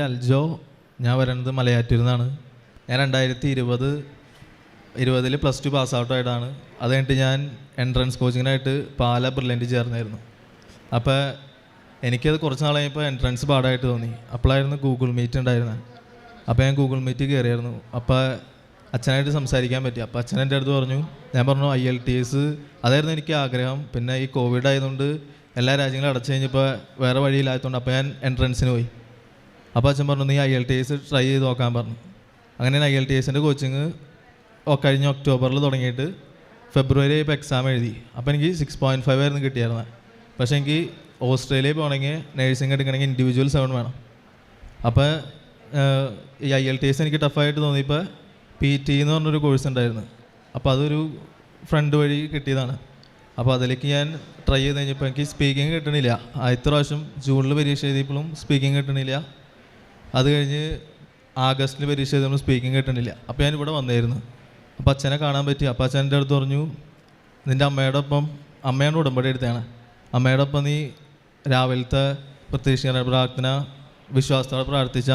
അൽജോ. ഞാൻ വരുന്നത് മലയാറ്റൂരിൽ നിന്നാണ്. ഞാൻ 2020 പ്ലസ് ടു പാസ് ഔട്ട് ആയിട്ടാണ്. അത് കഴിഞ്ഞിട്ട് ഞാൻ എൻട്രൻസ് കോച്ചിങ്ങിനായിട്ട് പാല ബ്രില്യൻറ്റ് ചേർന്നായിരുന്നു. അപ്പോൾ എനിക്കത് കുറച്ച് നാൾ കഴിഞ്ഞപ്പോൾ എൻട്രൻസ് പാടായിട്ട് തോന്നി. അപ്പോഴായിരുന്നു ഗൂഗിൾ മീറ്റ് ഉണ്ടായിരുന്നത്. അപ്പോൾ ഞാൻ ഗൂഗിൾ മീറ്റ് കയറിയായിരുന്നു. അപ്പോൾ അച്ഛനായിട്ട് സംസാരിക്കാൻ പറ്റി. അപ്പോൾ അച്ഛൻ എൻ്റെ അടുത്ത് പറഞ്ഞു, ഞാൻ പറഞ്ഞു IELTS അതായിരുന്നു എനിക്ക് ആഗ്രഹം. പിന്നെ ഈ കോവിഡ് ആയതുകൊണ്ട് എല്ലാ രാജ്യങ്ങളും അടച്ചു കഴിഞ്ഞപ്പോൾ വേറെ വഴിയില്ലാത്തതുകൊണ്ട് അപ്പോൾ ഞാൻ എൻട്രൻസിന് പോയി. അപ്പോൾ അച്ഛൻ പറഞ്ഞു, നീ IELTS ട്രൈ ചെയ്ത് നോക്കാൻ പറഞ്ഞു. അങ്ങനെ ഞാൻ IELTSൻ്റെ കോച്ചിങ് കഴിഞ്ഞ ഒക്ടോബറിൽ തുടങ്ങിയിട്ട് ഫെബ്രുവരി ഇപ്പോൾ എക്സാം എഴുതി. അപ്പോൾ എനിക്ക് 6.5 ആയിരുന്നു കിട്ടിയായിരുന്നത്. പക്ഷേ എനിക്ക് ഓസ്ട്രേലിയയിൽ പോകണമെങ്കിൽ നേഴ്സിംഗ് എടുക്കണമെങ്കിൽ ഇൻഡിവിജ്വൽ 7 വേണം. അപ്പോൾ ഈ IELTS എനിക്ക് ടഫായിട്ട് തോന്നിയപ്പോൾ PT എന്ന് പറഞ്ഞൊരു കോഴ്സ് ഉണ്ടായിരുന്നു. അപ്പോൾ അതൊരു ഫ്രണ്ട് വഴി കിട്ടിയതാണ്. അപ്പോൾ അതിലേക്ക് ഞാൻ ട്രൈ ചെയ്ത് കഴിഞ്ഞപ്പോൾ എനിക്ക് സ്പീക്കിംഗ് കിട്ടണില്ല. ആദ്യത്തെ പ്രാവശ്യം ജൂണിൽ പരീക്ഷ എഴുതിയപ്പോഴും സ്പീക്കിംഗ് കിട്ടണില്ല. അത് കഴിഞ്ഞ് ആഗസ്റ്റിൽ പരീക്ഷ എഴുതിയപ്പോഴും സ്പീക്കിംഗ് കിട്ടണില്ല. അപ്പോൾ ഞാൻ ഇവിടെ വന്നായിരുന്നു. അപ്പോൾ അച്ഛനെ കാണാൻ പറ്റി. അപ്പോൾ അച്ഛൻ എൻ്റെ അടുത്ത് പറഞ്ഞു, നിൻ്റെ അമ്മയുടെ ഒപ്പം, അമ്മയാണ് ഉടമ്പടി എടുത്തതാണ്, അമ്മയുടെ ഒപ്പം നീ രാവിലത്തെ പ്രത്യക്ഷ പ്രാർത്ഥന വിശ്വാസത്തോടെ പ്രാർത്ഥിച്ച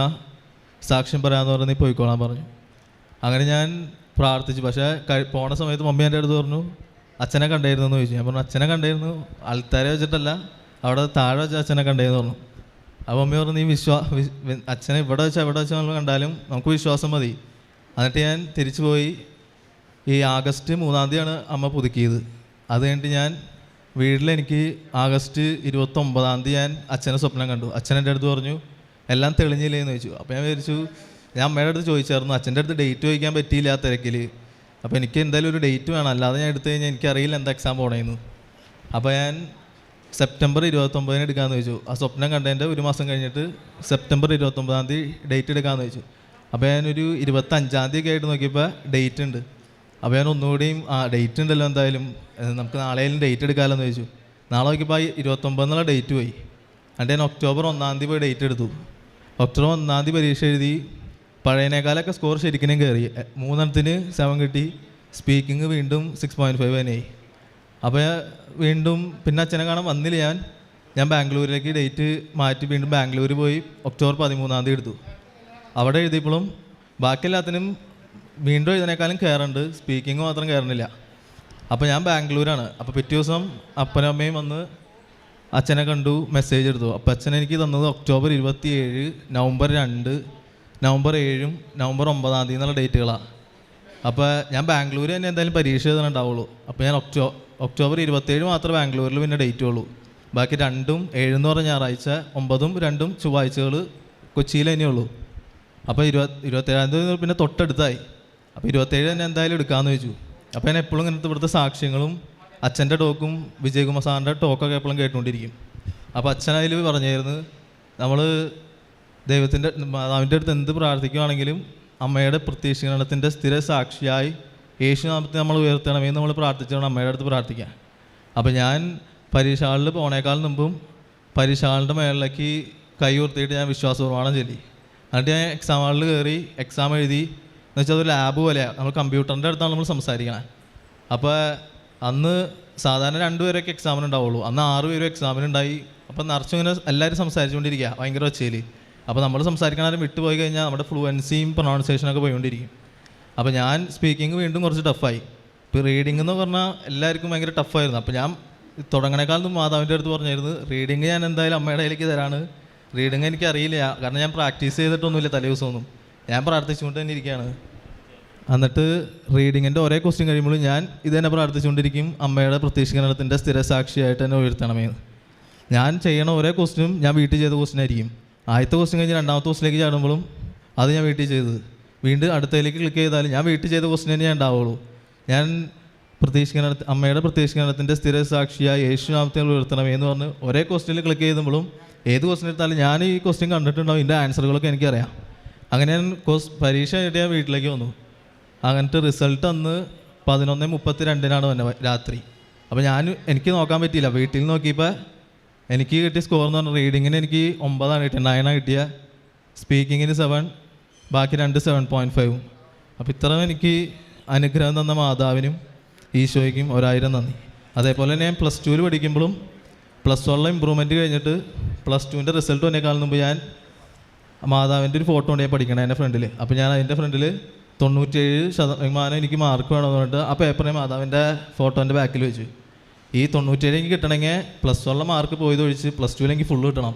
സാക്ഷ്യം പറയാമെന്ന് പറഞ്ഞ് നീ പോയിക്കോളാൻ പറഞ്ഞു. അങ്ങനെ ഞാൻ പ്രാർത്ഥിച്ചു. പക്ഷേ പോണ സമയത്ത് മമ്മി എൻ്റെ അടുത്ത് പറഞ്ഞു, അച്ഛനെ കണ്ടായിരുന്നു എന്ന് ചോദിച്ചു. ഞാൻ പറഞ്ഞു, അച്ഛനെ കണ്ടായിരുന്നു, ആൾക്കാരെ വെച്ചിട്ടല്ല, അവിടെ താഴെ വെച്ച അച്ഛനെ കണ്ടായിരുന്നു പറഞ്ഞു. അപ്പോൾ മമ്മി പറഞ്ഞു, നീ അച്ഛനെ ഇവിടെ വെച്ചാൽ എവിടെ വെച്ചാൽ നമ്മൾ കണ്ടാലും നമുക്ക് വിശ്വാസം മതി. എന്നിട്ട് ഞാൻ തിരിച്ചു പോയി. ഈ ആഗസ്റ്റ് 3-ാം തീയതിയാണ് അമ്മ പുതുക്കിയത്. അത് കഴിഞ്ഞിട്ട് ഞാൻ വീട്ടിലെനിക്ക് ആഗസ്റ്റ് 29-ാം തീയതി ഞാൻ അച്ഛനെ സ്വപ്നം കണ്ടു. അച്ഛൻ എൻ്റെ അടുത്ത് പറഞ്ഞു, എല്ലാം തെളിഞ്ഞില്ലേന്ന് ചോദിച്ചു. അപ്പോൾ ഞാൻ വിചാരിച്ചു, ഞാൻ അമ്മയുടെ അടുത്ത് ചോദിച്ചായിരുന്നു, അച്ഛൻ്റെ അടുത്ത് ഡേറ്റ് ചോദിക്കാൻ പറ്റിയില്ല ആ തിരക്കിൽ. അപ്പോൾ എനിക്ക് എന്തായാലും ഒരു ഡേറ്റ് വേണം, അല്ലാതെ ഞാൻ എടുത്തു കഴിഞ്ഞാൽ എനിക്കറിയില്ല എന്താ എക്സാം പോകണമെന്ന്. അപ്പോൾ ഞാൻ സെപ്റ്റംബർ 29-ന് എടുക്കാമെന്ന് ചോദിച്ചു. ആ സ്വപ്നം കണ്ടതിൻ്റെ ഒരു മാസം കഴിഞ്ഞിട്ട് സെപ്റ്റംബർ 29-ാം തീയതി ഡേറ്റ് എടുക്കാമെന്ന് ചോദിച്ചു. അപ്പോൾ ഞാനൊരു 25-ാം തീയതി ഒക്കെ ആയിട്ട് നോക്കിയപ്പോൾ ഡേറ്റ് ഉണ്ട്. അപ്പോൾ ഞാൻ ഒന്നുകൂടിയും ഡേറ്റ് ഉണ്ടല്ലോ, എന്തായാലും നമുക്ക് നാളെയും ഡേറ്റ് എടുക്കാമല്ലോ ചോദിച്ചു. നാളെ നോക്കിയപ്പോൾ 29 ഡേറ്റ് പോയി. എന്നിട്ട് ഞാൻ ഒക്ടോബർ 1-ാം തീയതി പോയി ഡേറ്റ് എടുത്തു. ഒക്ടോബർ 1-ാം തീയതി പരീക്ഷ എഴുതി. പഴയനേക്കാളൊക്കെ സ്കോർ ശരിക്കും കയറി. 3 7 കിട്ടി. സ്പീക്കിംഗ് വീണ്ടും 6.5 തന്നെയായി. അപ്പോൾ വീണ്ടും പിന്നെ അച്ഛനെ കാണാൻ വന്നില്ല. ഞാൻ ബാംഗ്ലൂരിലേക്ക് ഡേറ്റ് മാറ്റി വീണ്ടും ബാംഗ്ലൂർ പോയി ഒക്ടോബർ 13-ാം തീയതി എടുത്തു. അവിടെ എഴുതിയപ്പോഴും ബാക്കി എല്ലാത്തിനും വീണ്ടും എഴുതിനേക്കാളും കയറുന്നുണ്ട്, സ്പീക്കിംഗ് മാത്രം കയറുന്നില്ല. അപ്പോൾ ഞാൻ ബാംഗ്ലൂരാണ്. അപ്പോൾ പിറ്റേ ദിവസം അപ്പനും അമ്മയും വന്ന് അച്ഛനെ കണ്ടു, മെസ്സേജ് എടുത്തു. അപ്പോൾ അച്ഛൻ എനിക്ക് തന്നത് ഒക്ടോബർ 27, നവംബർ 2, നവംബർ 7, നവംബർ 9-ാം തീയതി എന്നുള്ള ഡേറ്റുകളാണ്. അപ്പോൾ ഞാൻ ബാംഗ്ലൂർ തന്നെ എന്തായാലും പരീക്ഷ എഴുതാനുണ്ടാവുള്ളൂ. അപ്പോൾ ഞാൻ ഒക്ടോബർ 27 മാത്രമേ ബാംഗ്ലൂരിൽ പിന്നെ ഡേറ്റ് ഉള്ളൂ. ബാക്കി 2ഉം 7 എന്ന് പറഞ്ഞ ഞായറാഴ്ച, 9ഉം 2ഉം ചൊവ്വാഴ്ചകൾ കൊച്ചിയിൽ തന്നെയുള്ളൂ. അപ്പോൾ 27-ാം തീയതി പിന്നെ തൊട്ടടുത്തായി. അപ്പോൾ 27 തന്നെ എന്തായാലും എടുക്കാമെന്ന് ചോദിച്ചു. അപ്പോൾ ഞാൻ എപ്പോഴും ഇങ്ങനത്തെ ഇവിടുത്തെ സാക്ഷ്യങ്ങളും അച്ഛൻ്റെ ടോക്കും വിജയകുമാർ സാറിൻ്റെ ടോക്കൊക്കെ എപ്പോഴും കേട്ടുകൊണ്ടിരിക്കും. അപ്പോൾ അച്ഛൻ അതിൽ പറഞ്ഞായിരുന്നു, നമ്മൾ മാതാവിൻ്റെ അടുത്ത് എന്ത് പ്രാർത്ഥിക്കുകയാണെങ്കിലും അമ്മയുടെ പ്രത്യക്ഷീകരണത്തിൻ്റെ സ്ഥിര സാക്ഷിയായി യേശുനാമത്തെ നമ്മൾ ഉയർത്തണമെന്ന് നമ്മൾ പ്രാർത്ഥിച്ചാണ് അമ്മയുടെ അടുത്ത് പ്രാർത്ഥിക്കാൻ. അപ്പോൾ ഞാൻ പരീക്ഷ ഹാളിൽ പോണേക്കാൾ മുമ്പും പരീക്ഷ ഹാളിൻ്റെ മേളിലേക്ക് കൈ ഉയർത്തിയിട്ട് ഞാൻ വിശ്വാസ പ്രമാണം ചൊല്ലി. എന്നിട്ട് ഞാൻ എക്സാം ഹാളിൽ കയറി എക്സാം എഴുതി. എന്ന് വെച്ചാൽ അതൊരു ലാബ് പോലെയാണ്, നമ്മൾ കമ്പ്യൂട്ടറിൻ്റെ അടുത്താണ് നമ്മൾ സംസാരിക്കണേ. അപ്പോൾ അന്ന് സാധാരണ 2 പേരൊക്കെ എക്സാമിനുണ്ടാവുള്ളൂ, അന്ന് 6 പേരും എക്സാമിനുണ്ടായി. അപ്പോൾ നിറച്ചും ഇങ്ങനെ എല്ലാവരും സംസാരിച്ചുകൊണ്ടിരിക്കുക ഭയങ്കര ഒച്ചയിൽ. അപ്പോൾ നമ്മൾ സംസാരിക്കണവരും വിട്ടുപോയി കഴിഞ്ഞാൽ നമ്മുടെ ഫ്ലുവൻസിയും പ്രൊണൗൺസിയേഷനൊക്കെ പോയിക്കൊണ്ടിരിക്കും. അപ്പോൾ ഞാൻ സ്പീക്കിംഗ് വീണ്ടും കുറച്ച് ടഫായി. ഇപ്പോൾ റീഡിംഗ് എന്ന് പറഞ്ഞാൽ എല്ലാവർക്കും ഭയങ്കര ടഫായിരുന്നു. അപ്പോൾ ഞാൻ തുടങ്ങണേക്കാളും മാതാവിൻ്റെ അടുത്ത് പറഞ്ഞായിരുന്നു, റീഡിങ് ഞാൻ എന്തായാലും അമ്മയുടെ കയ്യിലേക്ക് തരാണ്. റീഡിങ് എനിക്ക് അറിയില്ല, കാരണം ഞാൻ പ്രാക്ടീസ് ചെയ്തിട്ടൊന്നുമില്ല തലേ ദിവസമൊന്നും, ഞാൻ പ്രാർത്ഥിച്ചുകൊണ്ട് തന്നെ ഇരിക്കുകയാണ്. എന്നിട്ട് റീഡിങ്ങിൻ്റെ ഓരോ ക്വസ്റ്റ്യൻ കഴിയുമ്പോഴും ഞാൻ ഇത് തന്നെ പ്രാർത്ഥിച്ചുകൊണ്ടിരിക്കും, അമ്മയുടെ പ്രത്യക്ഷീകരണത്തിൻ്റെ സ്ഥിരസാക്ഷിയായിട്ട് തന്നെ ഉയർത്തണമെന്ന്. ഞാൻ ചെയ്യണ ഓരോ ക്വസ്റ്റ്യനും ഞാൻ വീട്ടിൽ ചെയ്ത ക്വസ്റ്റ്യൻ ആയിരിക്കും. ആദ്യത്തെ ക്വസ്റ്റ്യൻ കഴിഞ്ഞ് 2ാമത്തെ ക്വസ്റ്റ്യനിലേക്ക് ചാടുമ്പോഴും അത് ഞാൻ വീട്ടിൽ ചെയ്തത്. വീണ്ടും അടുത്തതിലേക്ക് ക്ലിക്ക് ചെയ്താലും ഞാൻ വീട്ടിൽ ചെയ്ത ക്വസ്റ്റ്യൻ തന്നെ ഞാൻ ഉണ്ടാവുള്ളൂ. ഞാൻ അമ്മയുടെ പ്രത്യക്ഷീകരണത്തിൻ്റെ സ്ഥിരസാക്ഷിയായി യേശുനാമത്തെ ഉയർത്തണമെന്ന് പറഞ്ഞ് ഒരേ ക്വസ്റ്റ്യനിൽ ക്ലിക്ക് ചെയ്യുമ്പോഴും ഏത് ക്വസ്റ്റ്യൻ എടുത്താലും ഞാൻ ഈ ക്വസ്റ്റ്യൻ കണ്ടിട്ടുണ്ടാവും, ഇതിൻ്റെ ആൻസറുകളൊക്കെ എനിക്കറിയാം. അങ്ങനെ ഞാൻ പരീക്ഷ കഴിഞ്ഞിട്ട് ഞാൻ വീട്ടിലേക്ക് വന്നു. അങ്ങനത്തെ റിസൾട്ട് അന്ന് 11:32 വന്നെ രാത്രി. അപ്പോൾ എനിക്ക് നോക്കാൻ പറ്റിയില്ല. വീട്ടിൽ നോക്കിയപ്പോൾ എനിക്ക് കിട്ടിയ സ്കോർ എന്ന് പറഞ്ഞാൽ റീഡിങ്ങിന് എനിക്ക് 9 കിട്ടിയത്, 9 കിട്ടിയ, സ്പീക്കിങ്ങിന് 7, ബാക്കി 2 7.5. അപ്പോൾ ഇത്രയും എനിക്ക് അനുഗ്രഹം തന്ന മാതാവിനും ഈശോയ്ക്കും 1000 നന്ദി. അതേപോലെ തന്നെ ഞാൻ +2 പഠിക്കുമ്പോഴും +1 ഇമ്പ്രൂവ്മെൻറ്റ് കഴിഞ്ഞിട്ട് +2ൻ്റെ റിസൾട്ട് വന്നേക്കാളും മുമ്പ് ഞാൻ മാതാവിൻ്റെ ഒരു ഫോട്ടോ ഉണ്ട് ഞാൻ പഠിക്കണേ എൻ്റെ ഫ്രണ്ടിൽ. അപ്പോൾ ഞാൻ അതിൻ്റെ ഫ്രണ്ടിൽ 97% എനിക്ക് മാർക്ക് വേണമെന്ന് പറഞ്ഞിട്ട് ആ പേപ്പറിനെ മാതാവിൻ്റെ ഫോട്ടോൻ്റെ ബാക്കിൽ വെച്ചു. ഈ 97 എനിക്ക് കിട്ടണമെങ്കിൽ +1 മാർക്ക് പോയതൊഴിച്ച് +2 എനിക്ക് ഫുള്ള് കിട്ടണം.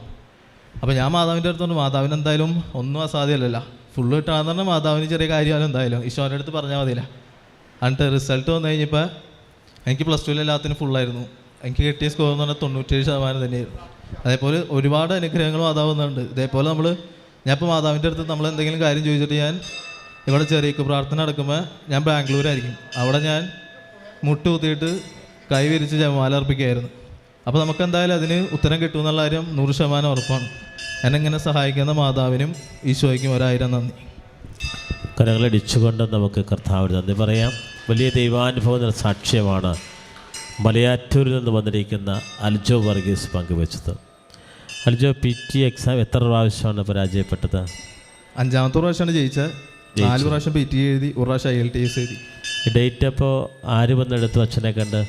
അപ്പോൾ ഞാൻ മാതാവിൻ്റെ അടുത്തുകൊണ്ട് മാതാവിന് എന്തായാലും ഒന്നും അസാധ്യമല്ലല്ലോ, ഫുള്ള് കിട്ടണമെന്ന് പറഞ്ഞാൽ മാതാവിന് ചെറിയ കാര്യമായാലും എന്തായാലും ഈശോൻ്റെ അടുത്ത് പറഞ്ഞാൽ മതിയില്ല. എന്നിട്ട് റിസൾട്ട് വന്നു കഴിഞ്ഞപ്പോൾ എനിക്ക് +2 എല്ലാത്തിനും ഫുള്ളായിരുന്നു. എനിക്ക് കിട്ടിയ സ്കോർ എന്ന് പറഞ്ഞാൽ 97% തന്നെയായിരുന്നു. അതേപോലെ ഒരുപാട് അനുഗ്രഹങ്ങൾ മാതാവുന്നുണ്ട്. ഇതേപോലെ ഞാനിപ്പോൾ മാതാവിൻ്റെ അടുത്ത് നമ്മൾ എന്തെങ്കിലും കാര്യം ചോദിച്ചിട്ട് ഞാൻ ഇവിടെ ചെറിയ പ്രാർത്ഥന നടക്കുമ്പോൾ ഞാൻ ബാംഗ്ലൂരായിരിക്കും, അവിടെ ഞാൻ മുട്ടുകുത്തിയിട്ട് കൈ വിരിച്ച് ജപമാല അർപ്പിക്കുകയായിരുന്നു. അപ്പോൾ നമുക്ക് എന്തായാലും അതിന് ഉത്തരം കിട്ടുമെന്നുള്ള കാര്യം 100% ഉറപ്പാണ്. എന്നെങ്ങനെ സഹായിക്കുന്ന മാതാവിനും ഈശോയ്ക്കും 1000 നന്ദി. കരങ്ങളടിച്ചുകൊണ്ട് നമുക്ക് കർത്താവിന് നന്ദി പറയാം. വലിയ ദൈവാനുഭവ സാക്ഷ്യമാണ് മലയാറ്റൂരിൽ നിന്ന് വന്നിരിക്കുന്ന അൽജോ വർഗീസ് പങ്കുവെച്ചത്. അൽജോ, PT എക്സാം എത്ര പ്രാവശ്യമാണ് പരാജയപ്പെട്ടത്? 5ാമത്തെ പ്രാവശ്യമാണ് ജയിച്ചത്. 4 പ്രാവശ്യം PT എഴുതി, 1 പ്രാവശ്യം IELTS എഴുതി. ഈ ഡേറ്റ് അപ്പോൾ ആര് വന്നെടുത്തു അച്ഛനെ കണ്ട്?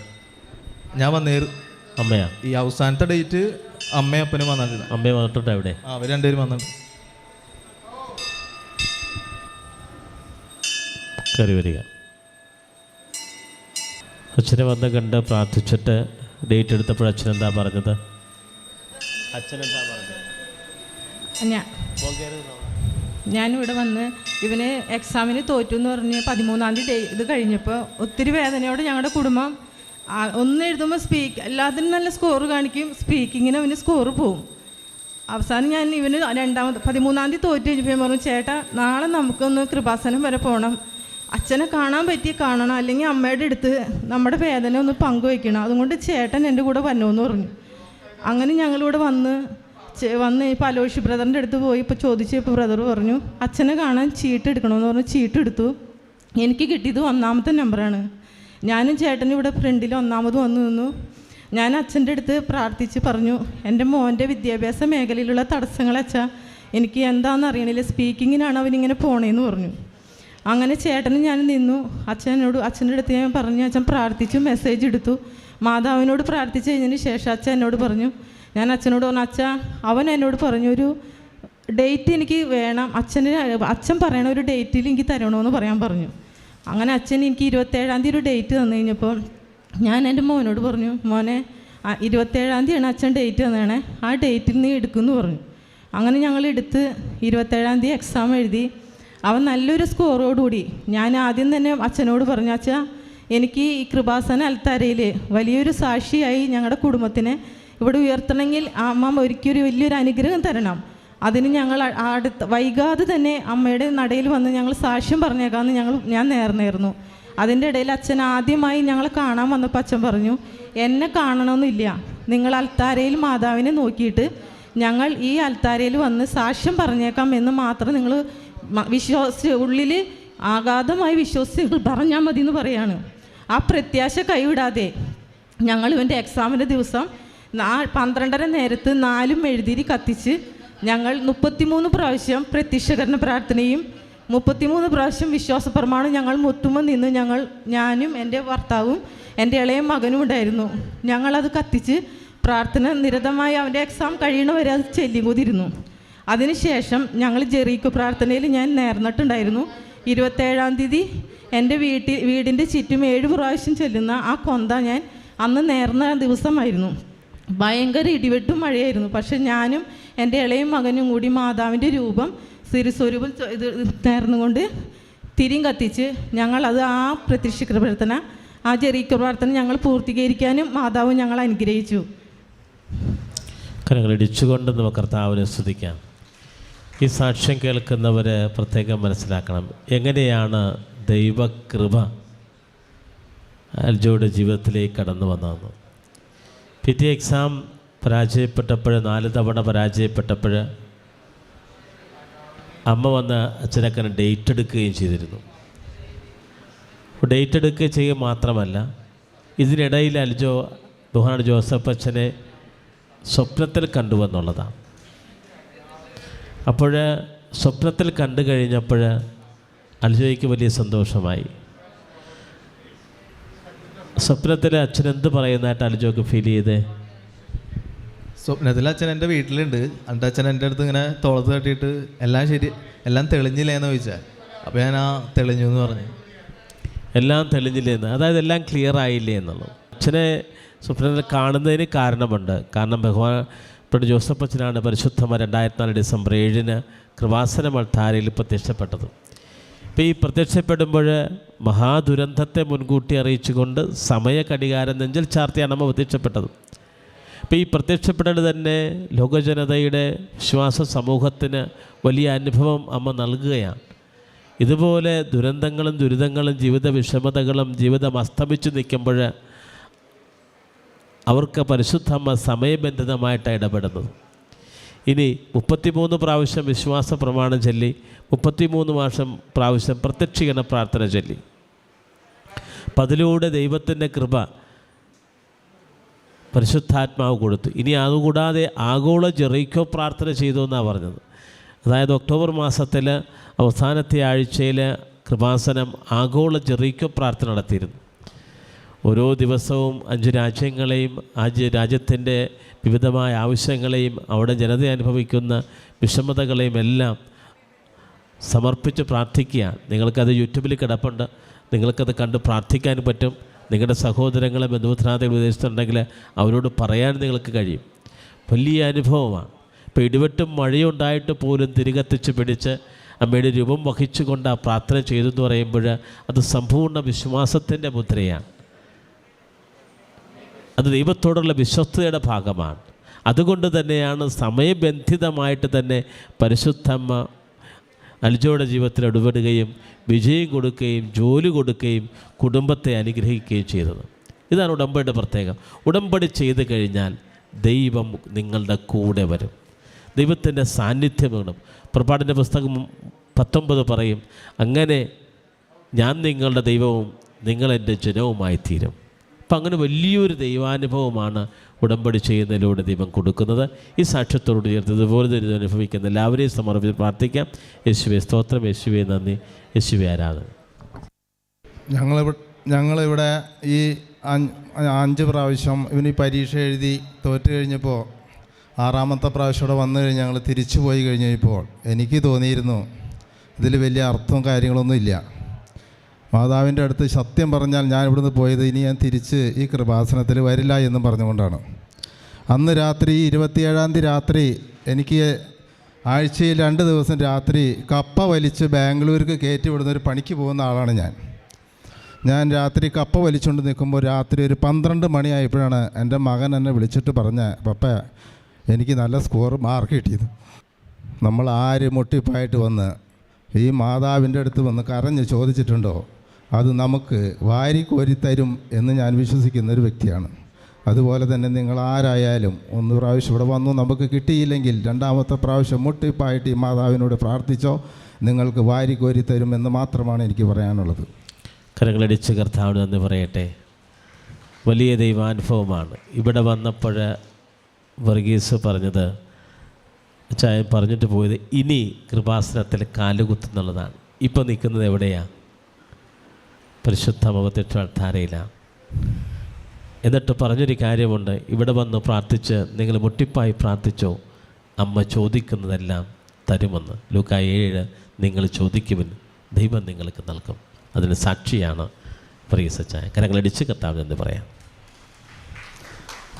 ഞാൻ വന്നേര്. അമ്മയാ? ഈ അവസാനത്തെ ഡേറ്റ് അമ്മയും അപ്പനും വന്നിട്ടുണ്ട്. അമ്മയും വന്നിട്ടുണ്ട്. എവിടെ? അവർ രണ്ടുപേരും വന്നിട്ടുണ്ട്. കയറി വരിക. അച്ഛനെ വന്ന് കണ്ട് പ്രാർത്ഥിച്ചിട്ട് ഡേറ്റ് എടുത്തപ്പോൾ അച്ഛൻ എന്താ പറഞ്ഞത്? അച്ഛനെന്താ പറഞ്ഞത്? ഞാനിവിടെ വന്ന് ഇവന് എക്സാമിന് തോറ്റു എന്ന് പറഞ്ഞ് 13-ാം തീയതി ഇത് കഴിഞ്ഞപ്പോൾ ഒത്തിരി വേദനയോടെ ഞങ്ങളുടെ കുടുംബം ഒന്ന് എഴുതുമ്പോൾ എല്ലാത്തിനും നല്ല സ്കോർ കാണിക്കും, സ്പീക്കിങ്ങിന് അവന് സ്കോർ പോവും. അവസാനം ഞാൻ ഇവന് 13-ാം തീയതി തോറ്റ് കഴിഞ്ഞപ്പോൾ പറഞ്ഞു, ചേട്ടാ നാളെ നമുക്കൊന്ന് കൃപാസനം വരെ പോകണം, അച്ഛനെ കാണാൻ പറ്റി കാണണം, അല്ലെങ്കിൽ അമ്മയുടെ അടുത്ത് നമ്മുടെ വേദന ഒന്ന് പങ്കുവയ്ക്കണം, അതുകൊണ്ട് ചേട്ടൻ എൻ്റെ കൂടെ വരണമെന്ന് പറഞ്ഞു. അങ്ങനെ ഞങ്ങളിവിടെ വന്ന് ഇപ്പോൾ അലോഷി ബ്രദറിൻ്റെ അടുത്ത് പോയി ഇപ്പോൾ ചോദിച്ചപ്പോൾ ബ്രദർ പറഞ്ഞു അച്ഛനെ കാണാൻ ചീട്ട് എടുക്കണമെന്ന് പറഞ്ഞു. ചീട്ട് എടുത്തു. എനിക്ക് കിട്ടിയത് 1ാമത്തെ നമ്പറാണ്. ഞാനും ചേട്ടനും ഇവിടെ ഫ്രണ്ടിൽ 1ാമത് വന്നു നിന്നു. ഞാൻ അച്ഛൻ്റെ അടുത്ത് പ്രാർത്ഥിച്ച് പറഞ്ഞു, എൻ്റെ മോൻ്റെ വിദ്യാഭ്യാസ മേഖലയിലുള്ള തടസ്സങ്ങൾ അച്ഛാ എനിക്ക് എന്താണെന്ന് അറിയണില്ല, സ്പീക്കിങ്ങിനാണ് അവനിങ്ങനെ പോണേന്ന് പറഞ്ഞു. അങ്ങനെ ചേട്ടനും ഞാൻ നിന്നു. അച്ഛൻ്റെ അടുത്ത് ഞാൻ പറഞ്ഞു, അച്ഛൻ പ്രാർത്ഥിച്ചു, മെസ്സേജ് എടുത്തു. മാതാവിനോട് പ്രാർത്ഥിച്ചു കഴിഞ്ഞതിന് ശേഷം അച്ഛൻ എന്നോട് പറഞ്ഞു, ഞാൻ അച്ഛനോട് പറഞ്ഞു, അച്ഛാ അവൻ എന്നോട് പറഞ്ഞു ഒരു ഡേറ്റ് എനിക്ക് വേണം, അച്ഛൻ പറയണ ഒരു ഡേറ്റിൽ എനിക്ക് തരണമെന്ന് പറയാൻ പറഞ്ഞു. അങ്ങനെ അച്ഛൻ എനിക്ക് 27-ാം തീയതി ഒരു ഡേറ്റ് തന്നു കഴിഞ്ഞപ്പോൾ ഞാൻ എൻ്റെ മോനോട് പറഞ്ഞു, മോനെ 27-ാം തീയതിയാണ് അച്ഛൻ ഡേറ്റ് തന്നേണേ, ആ ഡേറ്റിൽ നീ എടുക്കുമെന്ന് പറഞ്ഞു. അങ്ങനെ ഞങ്ങൾ എടുത്ത് 27-ാം തീയതി എക്സാം എഴുതി. അവൻ നല്ലൊരു സ്കോറോടുകൂടി ഞാൻ ആദ്യം തന്നെ അച്ഛനോട് പറഞ്ഞു, അച്ഛാ എനിക്ക് ഈ കൃപാസന അൽത്താരയിൽ വലിയൊരു സാക്ഷിയായി ഞങ്ങളുടെ കുടുംബത്തിനെ ഇവിടെ ഉയർത്തണമെങ്കിൽ അമ്മ ഒരിക്കലും വലിയൊരു അനുഗ്രഹം തരണം, അതിന് ഞങ്ങൾ വൈകാതെ തന്നെ അമ്മയുടെ നടയിൽ വന്ന് ഞങ്ങൾ സാക്ഷ്യം പറഞ്ഞേക്കാമെന്ന് ഞാൻ നേർന്നായിരുന്നു. അതിൻ്റെ ഇടയിൽ അച്ഛൻ ആദ്യമായി ഞങ്ങളെ കാണാൻ വന്നപ്പോൾ അച്ഛൻ പറഞ്ഞു, എന്നെ കാണണമെന്നില്ല, നിങ്ങൾ അൽത്താരയിൽ മാതാവിനെ നോക്കിയിട്ട് ഞങ്ങൾ ഈ അൽത്താരയിൽ വന്ന് സാക്ഷ്യം പറഞ്ഞേക്കാം എന്ന് മാത്രം നിങ്ങൾ ഉള്ളിൽ ആഘാതമായി വിശ്വസിച്ച് പറഞ്ഞാൽ മതി എന്ന് പറയാണ്. ആ പ്രത്യാശ കൈവിടാതെ ഞങ്ങൾ ഇവൻ്റെ എക്സാമിൻ്റെ ദിവസം 12:30 നേരത്ത് 4 മെഴുതിരി കത്തിച്ച് ഞങ്ങൾ 33 പ്രാവശ്യം പ്രത്യക്ഷകരണ പ്രാർത്ഥനയും 33 പ്രാവശ്യം വിശ്വാസ പ്രമാണം ഞങ്ങൾ മുത്തുമ്പോൾ നിന്ന് ഞാനും എൻ്റെ ഭർത്താവും എൻ്റെ ഇളയ മകനും ഉണ്ടായിരുന്നു. ഞങ്ങളത് കത്തിച്ച് പ്രാർത്ഥന നിരതമായി അവൻ്റെ എക്സാം കഴിയണവരെ അത് ചൊല്ലിക്കൊണ്ടിരുന്നു. അതിനുശേഷം ഞങ്ങൾ ജെറീക്കോ പ്രാർത്ഥനയിൽ ഞാൻ നേർന്നിട്ടുണ്ടായിരുന്നു. 27-ാം തീയതി എൻ്റെ വീടിൻ്റെ ചുറ്റും 7 പ്രാവശ്യം ചെല്ലുന്ന ആ കൊന്ത ഞാൻ അന്ന് നേർന്ന ദിവസമായിരുന്നു. ഭയങ്കര ഇടിവെട്ടും മഴയായിരുന്നു. പക്ഷെ ഞാനും എൻ്റെ ഇളയ മകനും കൂടി മാതാവിൻ്റെ രൂപം സിരിസ്വരൂപം ഇത് നേർന്നുകൊണ്ട് തിരിയും കത്തിച്ച് ഞങ്ങളത് ആ പ്രത്യക്ഷ പ്രാർത്ഥന, ആ ജെറീക്കോ പ്രാർത്ഥന ഞങ്ങൾ പൂർത്തീകരിക്കാനും മാതാവ് ഞങ്ങൾ അനുഗ്രഹിച്ചു. കരങ്ങളിടിച്ചുകൊണ്ട് നമുക്ക് കർത്താവിനെ സ്തുതിക്കാം. ഈ സാക്ഷ്യം കേൾക്കുന്നവർ പ്രത്യേകം മനസ്സിലാക്കണം, എങ്ങനെയാണ് ദൈവകൃപ അൽജോയുടെ ജീവിതത്തിലേക്ക് കടന്നു വന്നതെന്ന്. PT എക്സാം പരാജയപ്പെട്ടപ്പോൾ 4 തവണ പരാജയപ്പെട്ടപ്പോൾ അമ്മ വന്ന് അച്ഛനക്കനെ ഡേറ്റ് എടുക്കുകയും ചെയ്തിരുന്നു. ഡേറ്റ് എടുക്കുക ചെയ്യുക മാത്രമല്ല, ഇതിനിടയിൽ അൽജോ ബഹുമാനപ്പെട്ട ജോസഫ് അച്ഛനെ സ്വപ്നത്തിൽ കണ്ടുവെന്നുള്ളതാണ്. അപ്പോൾ സ്വപ്നത്തിൽ കണ്ടു കഴിഞ്ഞപ്പോൾ അൽജോയ്ക്ക് വലിയ സന്തോഷമായി. സ്വപ്നത്തിൽ അച്ഛൻ എന്ത് പറയുന്നതായിട്ട് അൽജോക്ക് ഫീൽ ചെയ്തേ? സ്വപ്നത്തിൽ അച്ഛൻ എൻ്റെ വീട്ടിലുണ്ട്. എന്നിട്ട് അച്ഛൻ എൻ്റെ അടുത്ത് ഇങ്ങനെ തോളത്ത് തട്ടിയിട്ട് എല്ലാം തെളിഞ്ഞില്ലേന്ന് ചോദിച്ചാൽ, അപ്പോൾ ഞാൻ തെളിഞ്ഞു എന്ന് പറഞ്ഞു. എല്ലാം തെളിഞ്ഞില്ലേന്ന്, അതായത് എല്ലാം ക്ലിയർ ആയില്ലേ എന്നുള്ളത്. അച്ഛനെ സ്വപ്നത്തിൽ കാണുന്നതിന് കാരണമുണ്ട്. കാരണം ബഹുമാനപ്പെട്ട ജോസഫ് അച്ഛനാണ് പരിശുദ്ധമായ 2004 ഡിസംബർ 7 കൃപാസന അൾത്താരയിൽ പ്രത്യക്ഷപ്പെട്ടത്. ഇപ്പോൾ ഈ പ്രത്യക്ഷപ്പെടുമ്പോൾ മഹാദുരന്തത്തെ മുൻകൂട്ടി അറിയിച്ചുകൊണ്ട് സമയഘടികാരം നെഞ്ചിൽ ചാർത്തിയാണ് അമ്മ പ്രത്യക്ഷപ്പെട്ടത്. ഇപ്പോൾ ഈ പ്രത്യക്ഷപ്പെടൽ തന്നെ ലോകജനതയുടെ വിശ്വാസ സമൂഹത്തിന് വലിയ അനുഭവം അമ്മ നൽകുകയാണ്. ഇതുപോലെ ദുരന്തങ്ങളും ദുരിതങ്ങളും ജീവിത വിഷമതകളും ജീവിതം അസ്തമിച്ചു നിൽക്കുമ്പോൾ അവർക്ക് പരിശുദ്ധമ്മ സമയബന്ധിതമായിട്ടാണ് ഇടപെടുന്നത്. ഇനി 33 പ്രാവശ്യം വിശ്വാസ പ്രമാണം ചൊല്ലി, 33 പ്രാവശ്യം പ്രത്യക്ഷീകരണ പ്രാർത്ഥന ചൊല്ലി. അപ്പം അതിലൂടെ ദൈവത്തിൻ്റെ കൃപ പരിശുദ്ധാത്മാവ് കൊടുത്തു. ഇനി അതുകൂടാതെ ആഗോള ജെറീക്കോ പ്രാർത്ഥന ചെയ്തു എന്നാണ് പറഞ്ഞത്. അതായത് ഒക്ടോബർ മാസത്തിൽ അവസാനത്തെ ആഴ്ചയിൽ കൃപാസനം ആഗോള ജെറീക്കോ പ്രാർത്ഥന നടത്തിയിരുന്നു. ഓരോ ദിവസവും 5 രാജ്യങ്ങളെയും രാജ്യത്തിൻ്റെ വിവിധമായ ആവശ്യങ്ങളെയും അവിടെ ജനത അനുഭവിക്കുന്ന വിഷമതകളെയും എല്ലാം സമർപ്പിച്ച് പ്രാർത്ഥിക്കുകയാണ്. നിങ്ങൾക്കത് യൂട്യൂബിൽ കിടപ്പുണ്ട്, നിങ്ങൾക്കത് കണ്ട് പ്രാർത്ഥിക്കാൻ പറ്റും. നിങ്ങളുടെ സഹോദരങ്ങളെ ബന്ധുമിത്രാദികൾ വിദേശത്തുണ്ടെങ്കിൽ അവരോട് പറയാൻ നിങ്ങൾക്ക് കഴിയും. വലിയ അനുഭവമാണ്. ഇപ്പോൾ ഇടിവെട്ടും മഴയുണ്ടായിട്ട് പോലും തിരികത്തിച്ച് പിടിച്ച് അമ്മയുടെ രൂപം വഹിച്ചുകൊണ്ട് ആ പ്രാർത്ഥന ചെയ്തെന്ന് പറയുമ്പോൾ അത് സമ്പൂർണ്ണ വിശ്വാസത്തിൻ്റെ മുദ്രയാണ്. അത് ദൈവത്തോടുള്ള വിശ്വസ്തയുടെ ഭാഗമാണ്. അതുകൊണ്ട് തന്നെയാണ് സമയബന്ധിതമായിട്ട് തന്നെ പരിശുദ്ധമ്മ അൽജോയുടെ ജീവിതത്തിൽ ഇടപെടുകയും വിജയം കൊടുക്കുകയും ജോലി കൊടുക്കുകയും കുടുംബത്തെ അനുഗ്രഹിക്കുകയും ചെയ്തത്. ഇതാണ് ഉടമ്പടിയുടെ പ്രത്യേകം. ഉടമ്പടി ചെയ്ത് കഴിഞ്ഞാൽ ദൈവം നിങ്ങളുടെ കൂടെ വരും, ദൈവത്തിൻ്റെ സാന്നിധ്യം വേണം. പുറപ്പാടിൻ്റെ പുസ്തകം 19 പറയും, അങ്ങനെ ഞാൻ നിങ്ങളുടെ ദൈവവും നിങ്ങളെൻ്റെ ജനവുമായി തീരും. അപ്പം അങ്ങനെ വലിയൊരു ദൈവാനുഭവമാണ് ഉടമ്പടി ചെയ്യുന്നതിലൂടെ ദൈവം കൊടുക്കുന്നത്. ഈ സാക്ഷ്യത്തോട് ചേർത്ത് ഇതുപോലെ ദുരിതം അനുഭവിക്കുന്ന എല്ലാവരെയും സമർപ്പിച്ച് പ്രാർത്ഥിക്കാം. യേശുവേ സ്തോത്രം, യേശുവേ നന്ദി, യേശുവേ ആരാധന. ഞങ്ങളിവിടെ ഈ 5 പ്രാവശ്യം ഇവന് ഈ പരീക്ഷ എഴുതി തോറ്റു കഴിഞ്ഞപ്പോൾ 6ാമത്തെ പ്രാവശ്യം ഇവിടെ വന്നു കഴിഞ്ഞ് ഞങ്ങൾ തിരിച്ചു പോയി കഴിഞ്ഞപ്പോൾ എനിക്ക് തോന്നിയിരുന്നു ഇതിൽ വലിയ അർത്ഥവും കാര്യങ്ങളൊന്നും ഇല്ല. മാതാവിൻ്റെ അടുത്ത് സത്യം പറഞ്ഞാൽ ഞാൻ ഇവിടുന്ന് പോയത് ഇനി ഞാൻ തിരിച്ച് ഈ കൃപാസനത്തിൽ വരില്ല എന്നും പറഞ്ഞുകൊണ്ടാണ്. അന്ന് രാത്രി 27-ാം തീയതി രാത്രി എനിക്ക് ആഴ്ചയിൽ 2 ദിവസം രാത്രി കപ്പ വലിച്ച് ബാംഗ്ലൂർക്ക് കയറ്റി വിടുന്നൊരു പണിക്ക് പോകുന്ന ആളാണ് ഞാൻ രാത്രി കപ്പ വലിച്ചുകൊണ്ട് നിൽക്കുമ്പോൾ രാത്രി ഒരു 12 മണിയായപ്പോഴാണ് എൻ്റെ മകൻ എന്നെ വിളിച്ചിട്ട് പറഞ്ഞ, പപ്പ എനിക്ക് നല്ല മാർക്ക് കിട്ടിയത്. നമ്മൾ ആര് മുട്ടിപ്പായിട്ട് വന്ന് ഈ മാതാവിൻ്റെ അടുത്ത് വന്ന് കരഞ്ഞ് ചോദിച്ചിട്ടുണ്ടോ, അത് നമുക്ക് വാരിക്കോരിത്തരും എന്ന് ഞാൻ വിശ്വസിക്കുന്ന ഒരു വ്യക്തിയാണ്. അതുപോലെ തന്നെ നിങ്ങൾ ആരായാലും 1 പ്രാവശ്യം ഇവിടെ വന്നു നമുക്ക് കിട്ടിയില്ലെങ്കിൽ 2ാമത്തെ പ്രാവശ്യം മുട്ടിപ്പായിട്ട് ഈ മാതാവിനോട് പ്രാർത്ഥിച്ചോ, നിങ്ങൾക്ക് വാരിക്കോരിത്തരും എന്ന് മാത്രമാണ് എനിക്ക് പറയാനുള്ളത്. കരങ്ങളടിച്ച് കർത്താവിന് നന്ദി പറയട്ടെ. വലിയ ദൈവാനുഭവമാണ്. ഇവിടെ വന്നപ്പോൾ വർഗീസ് പറഞ്ഞത്, ചായൻ പറഞ്ഞിട്ട് പോയത് ഇനി കൃപാസനത്തിൽ കാലുകുത്തുന്നുള്ളതാണ്. ഇപ്പോൾ നിൽക്കുന്നത് എവിടെയാണ്? പരിശുദ്ധ മുഖത്തിട്ട് അൾത്താരയിലാണ്. എന്നിട്ട് പറഞ്ഞൊരു കാര്യമുണ്ട്, ഇവിടെ വന്ന് പ്രാർത്ഥിച്ച് നിങ്ങൾ മുട്ടിപ്പായി പ്രാർത്ഥിച്ചോ, അമ്മ ചോദിക്കുന്നതെല്ലാം തരുമെന്ന്. ലൂക്കാ 7 നിങ്ങൾ ചോദിക്കുമെന്ന് ദൈവം നിങ്ങൾക്ക് നൽകും. അതിന് സാക്ഷിയാണ് പ്രിയസച്ചായ. കരങ്ങളടിച്ച് കർത്താവിനെന്ന് പറയാം.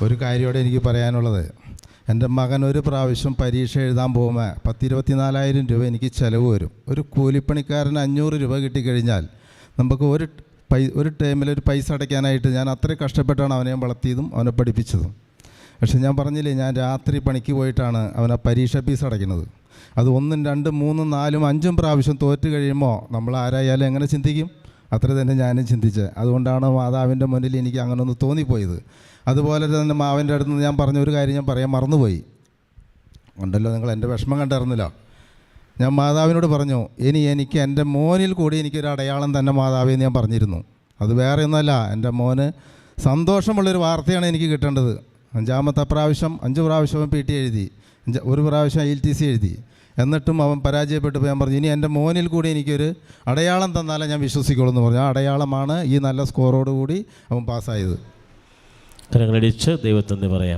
ഒരു കാര്യത്തോടെ എനിക്ക് പറയാനുള്ളത്, എൻ്റെ മകൻ ഒരു പ്രാവശ്യം പരീക്ഷ എഴുതാൻ പോകുമ്പോൾ 10-24,000 രൂപ എനിക്ക് ചിലവ് വരും. ഒരു കൂലിപ്പണിക്കാരന് 500 രൂപ കിട്ടിക്കഴിഞ്ഞാൽ നമുക്ക് ഒരു ടൈമിൽ ഒരു പൈസ അടയ്ക്കാനായിട്ട് ഞാൻ അത്രയും കഷ്ടപ്പെട്ടാണ് അവനെ വളർത്തിയതും അവനെ പഠിപ്പിച്ചതും. പക്ഷെ ഞാൻ പറഞ്ഞില്ലേ, ഞാൻ രാത്രി പണിക്ക് പോയിട്ടാണ് അവനെ പരീക്ഷ ഫീസ് അടയ്ക്കുന്നത്. അത് 1, 2, 3, 4, 5 പ്രാവശ്യം തോറ്റ് കഴിയുമ്പോൾ നമ്മൾ ആരായാലും എങ്ങനെ ചിന്തിക്കും? അത്ര തന്നെ ഞാനും ചിന്തിച്ചത്. അതുകൊണ്ടാണ് മാതാവിൻ്റെ മുന്നിൽ എനിക്ക് അങ്ങനെ ഒന്ന് തോന്നിപ്പോയത്. അതുപോലെ തന്നെ മാവിൻ്റെ അടുത്ത് നിന്ന് ഞാൻ പറഞ്ഞ ഒരു കാര്യം ഞാൻ പറയാൻ മറന്നുപോയി. ഉണ്ടല്ലോ, നിങ്ങൾ എൻ്റെ വിഷമം കണ്ടിരുന്നില്ല. ഞാൻ മാതാവിനോട് പറഞ്ഞു, ഇനി എനിക്ക് എൻ്റെ മോനിൽ കൂടി എനിക്കൊരു അടയാളം തന്നെ മാതാവെന്ന് ഞാൻ പറഞ്ഞിരുന്നു. അത് വേറെ ഒന്നുമല്ല, എൻ്റെ മോന് സന്തോഷമുള്ളൊരു വാർത്തയാണ് എനിക്ക് കിട്ടേണ്ടത്. 5ാമത്തെ പ്രാവശ്യം 5 പ്രാവശ്യം അവൻ PT എഴുതി, 1 പ്രാവശ്യം ILTC എഴുതി. എന്നിട്ടും അവൻ പരാജയപ്പെട്ടപ്പോൾ ഞാൻ പറഞ്ഞു, ഇനി എൻ്റെ മോനിൽ കൂടി എനിക്കൊരു അടയാളം തന്നാലേ ഞാൻ വിശ്വസിക്കുള്ളൂ എന്ന് പറഞ്ഞു. ആ അടയാളമാണ് ഈ നല്ല സ്കോറോടുകൂടി അവൻ പാസ്സായത്. കരങ്ങളടിച്ച് ദൈവത്തിന് പറയാം.